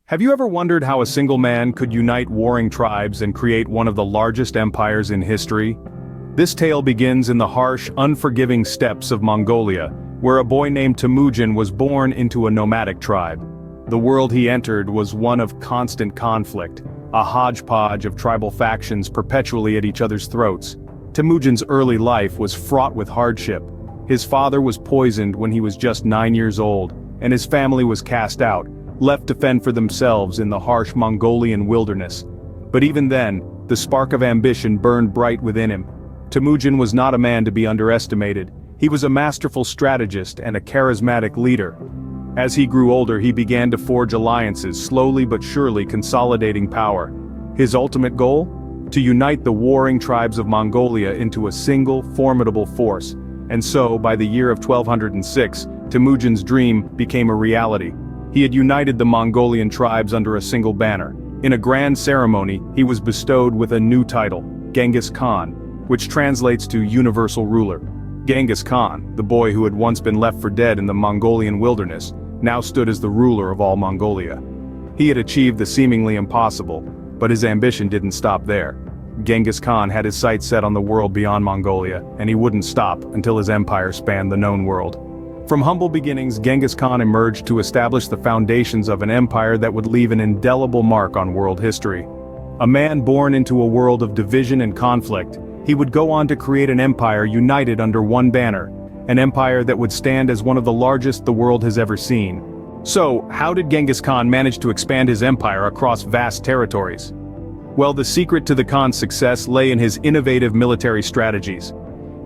Have you ever wondered how a single man could unite warring tribes and create one of the largest empires in history? This tale begins in the harsh, unforgiving steppes of Mongolia, where a boy named Temujin was born into a nomadic tribe. The world he entered was one of constant conflict, a hodgepodge of tribal factions perpetually at each other's throats. Temujin's early life was fraught with hardship. His father was poisoned when he was just 9 years old, and his family was cast out, left to fend for themselves in the harsh Mongolian wilderness. But even then, the spark of ambition burned bright within him. Temujin was not a man to be underestimated. He was a masterful strategist and a charismatic leader. As he grew older, he began to forge alliances, slowly but surely consolidating power. His ultimate goal? To unite the warring tribes of Mongolia into a single, formidable force. And so, by the year of 1206, Temujin's dream became a reality. He had united the Mongolian tribes under a single banner. In a grand ceremony, he was bestowed with a new title, Genghis Khan, which translates to universal ruler. Genghis Khan, the boy who had once been left for dead in the Mongolian wilderness, now stood as the ruler of all Mongolia. He had achieved the seemingly impossible, but his ambition didn't stop there. Genghis Khan had his sights set on the world beyond Mongolia, and he wouldn't stop until his empire spanned the known world. From humble beginnings, Genghis Khan emerged to establish the foundations of an empire that would leave an indelible mark on world history. A man born into a world of division and conflict, he would go on to create an empire united under one banner, an empire that would stand as one of the largest the world has ever seen. So, how did Genghis Khan manage to expand his empire across vast territories? Well, the secret to the Khan's success lay in his innovative military strategies.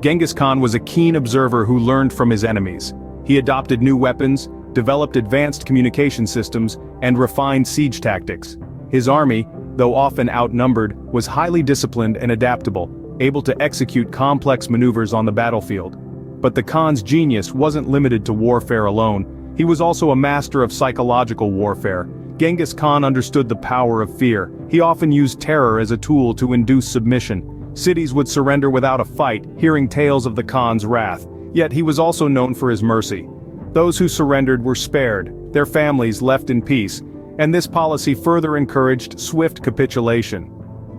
Genghis Khan was a keen observer who learned from his enemies. He adopted new weapons, developed advanced communication systems, and refined siege tactics. His army, though often outnumbered, was highly disciplined and adaptable, able to execute complex maneuvers on the battlefield. But the Khan's genius wasn't limited to warfare alone. He was also a master of psychological warfare. Genghis Khan understood the power of fear. He often used terror as a tool to induce submission. Cities would surrender without a fight, hearing tales of the Khan's wrath. Yet he was also known for his mercy. Those who surrendered were spared, their families left in peace, and this policy further encouraged swift capitulation.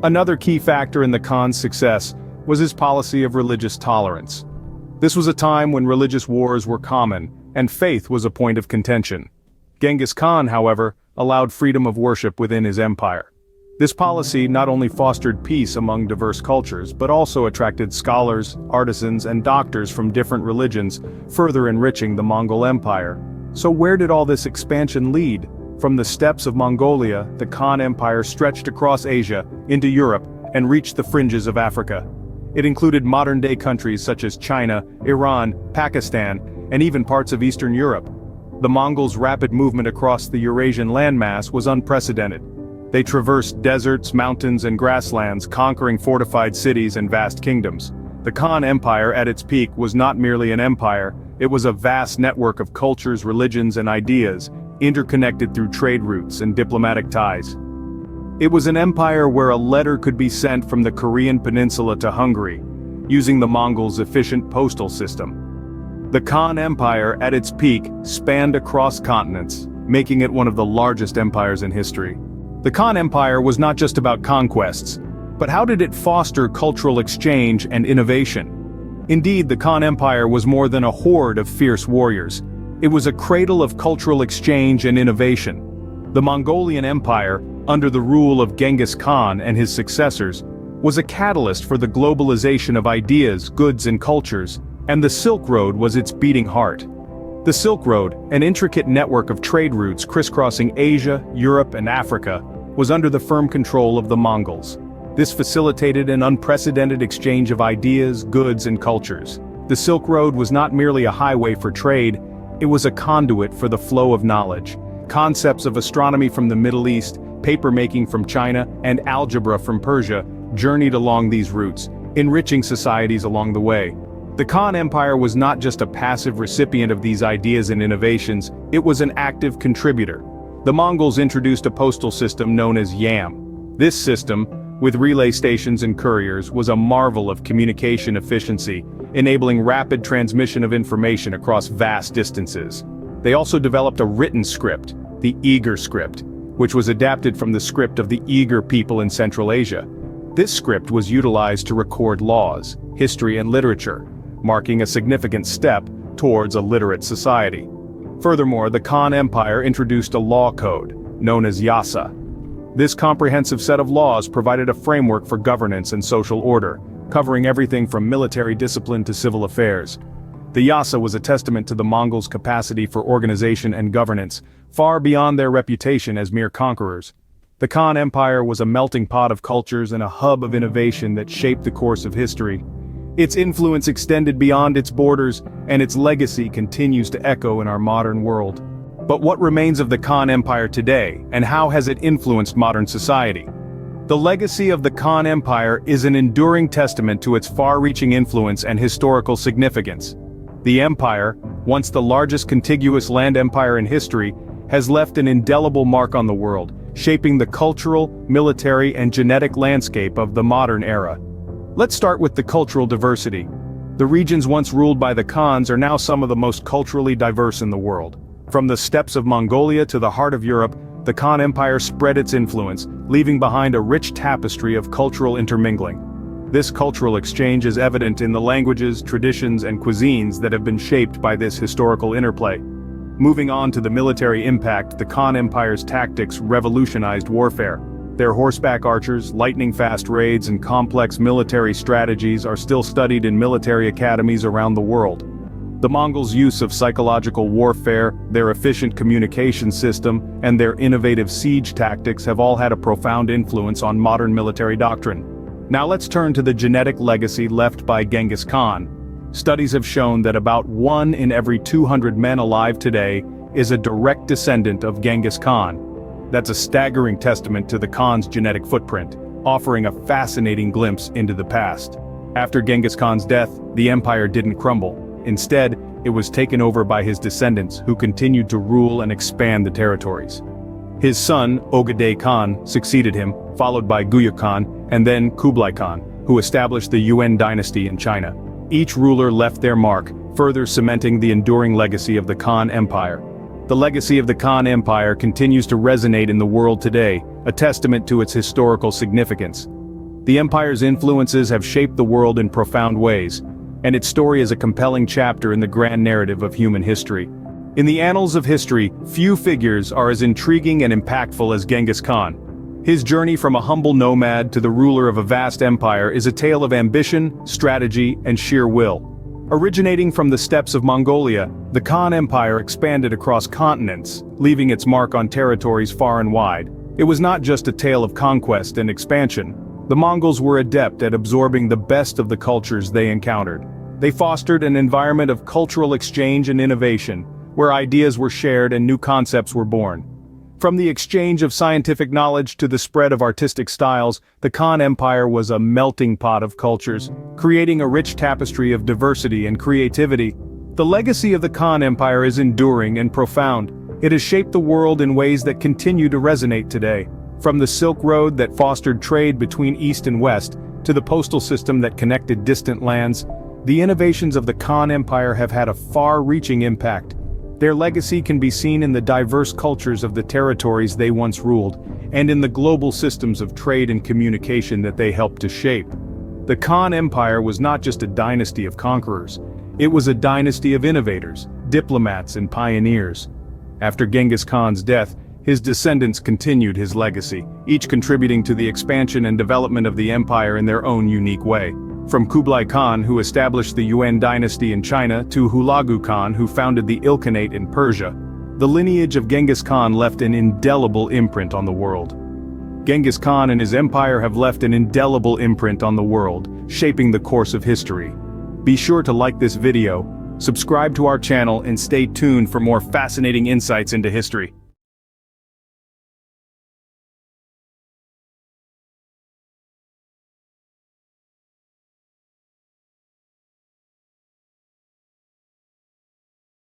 Another key factor in the Khan's success was his policy of religious tolerance. This was a time when religious wars were common, and faith was a point of contention. Genghis Khan, however, allowed freedom of worship within his empire. This policy not only fostered peace among diverse cultures, but also attracted scholars, artisans, and doctors from different religions, further enriching the Mongol Empire. So where did all this expansion lead? From the steppes of Mongolia, the Khan Empire stretched across Asia, into Europe, and reached the fringes of Africa. It included modern-day countries such as China, Iran, Pakistan, and even parts of Eastern Europe. The Mongols' rapid movement across the Eurasian landmass was unprecedented. They traversed deserts, mountains, and grasslands, conquering fortified cities and vast kingdoms. The Khan Empire at its peak was not merely an empire, it was a vast network of cultures, religions, and ideas, interconnected through trade routes and diplomatic ties. It was an empire where a letter could be sent from the Korean peninsula to Hungary, using the Mongols' efficient postal system. The Khan Empire at its peak spanned across continents, making it one of the largest empires in history. The Khan Empire was not just about conquests, but how did it foster cultural exchange and innovation? Indeed, the Khan Empire was more than a horde of fierce warriors. It was a cradle of cultural exchange and innovation. The Mongolian Empire, under the rule of Genghis Khan and his successors, was a catalyst for the globalization of ideas, goods, and cultures, and the Silk Road was its beating heart. The Silk Road, an intricate network of trade routes crisscrossing Asia, Europe, and Africa, was under the firm control of the Mongols. This facilitated an unprecedented exchange of ideas, goods, and cultures. The Silk Road was not merely a highway for trade, it was a conduit for the flow of knowledge. Concepts of astronomy from the Middle East, papermaking from China, and algebra from Persia journeyed along these routes, enriching societies along the way. The Khan Empire was not just a passive recipient of these ideas and innovations, it was an active contributor. The Mongols introduced a postal system known as YAM. This system, with relay stations and couriers, was a marvel of communication efficiency, enabling rapid transmission of information across vast distances. They also developed a written script, the Uyghur script, which was adapted from the script of the Uyghur people in Central Asia. This script was utilized to record laws, history and literature, marking a significant step towards a literate society. Furthermore, the Khan Empire introduced a law code, known as Yasa. This comprehensive set of laws provided a framework for governance and social order, covering everything from military discipline to civil affairs. The Yasa was a testament to the Mongols' capacity for organization and governance, far beyond their reputation as mere conquerors. The Khan Empire was a melting pot of cultures and a hub of innovation that shaped the course of history. Its influence extended beyond its borders, and its legacy continues to echo in our modern world. But what remains of the Khan Empire today, and how has it influenced modern society? The legacy of the Khan Empire is an enduring testament to its far-reaching influence and historical significance. The empire, once the largest contiguous land empire in history, has left an indelible mark on the world, shaping the cultural, military, and genetic landscape of the modern era. Let's start with the cultural diversity. The regions once ruled by the Khans are now some of the most culturally diverse in the world. From the steppes of Mongolia to the heart of Europe, the Khan Empire spread its influence, leaving behind a rich tapestry of cultural intermingling. This cultural exchange is evident in the languages, traditions, and cuisines that have been shaped by this historical interplay. Moving on to the military impact, the Khan Empire's tactics revolutionized warfare. Their horseback archers, lightning-fast raids, and complex military strategies are still studied in military academies around the world. The Mongols' use of psychological warfare, their efficient communication system, and their innovative siege tactics have all had a profound influence on modern military doctrine. Now let's turn to the genetic legacy left by Genghis Khan. Studies have shown that about 1 in every 200 men alive today is a direct descendant of Genghis Khan. That's a staggering testament to the Khan's genetic footprint, offering a fascinating glimpse into the past. After Genghis Khan's death, the empire didn't crumble. Instead, it was taken over by his descendants, who continued to rule and expand the territories. His son, Ogedei Khan, succeeded him, followed by Guyuk Khan, and then Kublai Khan, who established the Yuan dynasty in China. Each ruler left their mark, further cementing the enduring legacy of the Khan Empire. The legacy of the Khan Empire continues to resonate in the world today, a testament to its historical significance. The empire's influences have shaped the world in profound ways, and its story is a compelling chapter in the grand narrative of human history. In the annals of history, few figures are as intriguing and impactful as Genghis Khan. His journey from a humble nomad to the ruler of a vast empire is a tale of ambition, strategy, and sheer will. Originating from the steppes of Mongolia, the Khan Empire expanded across continents, leaving its mark on territories far and wide. It was not just a tale of conquest and expansion. The Mongols were adept at absorbing the best of the cultures they encountered. They fostered an environment of cultural exchange and innovation, where ideas were shared and new concepts were born. From the exchange of scientific knowledge to the spread of artistic styles, the Khan Empire was a melting pot of cultures, creating a rich tapestry of diversity and creativity. The legacy of the Khan Empire is enduring and profound. It has shaped the world in ways that continue to resonate today. From the Silk Road that fostered trade between East and West, to the postal system that connected distant lands, the innovations of the Khan Empire have had a far-reaching impact. Their legacy can be seen in the diverse cultures of the territories they once ruled, and in the global systems of trade and communication that they helped to shape. The Khan Empire was not just a dynasty of conquerors, it was a dynasty of innovators, diplomats, and pioneers. After Genghis Khan's death, his descendants continued his legacy, each contributing to the expansion and development of the empire in their own unique way. From Kublai Khan, who established the Yuan dynasty in China, to Hulagu Khan, who founded the Ilkhanate in Persia, the lineage of Genghis Khan left an indelible imprint on the world. Genghis Khan and his empire have left an indelible imprint on the world, shaping the course of history. Be sure to like this video, subscribe to our channel, and stay tuned for more fascinating insights into history.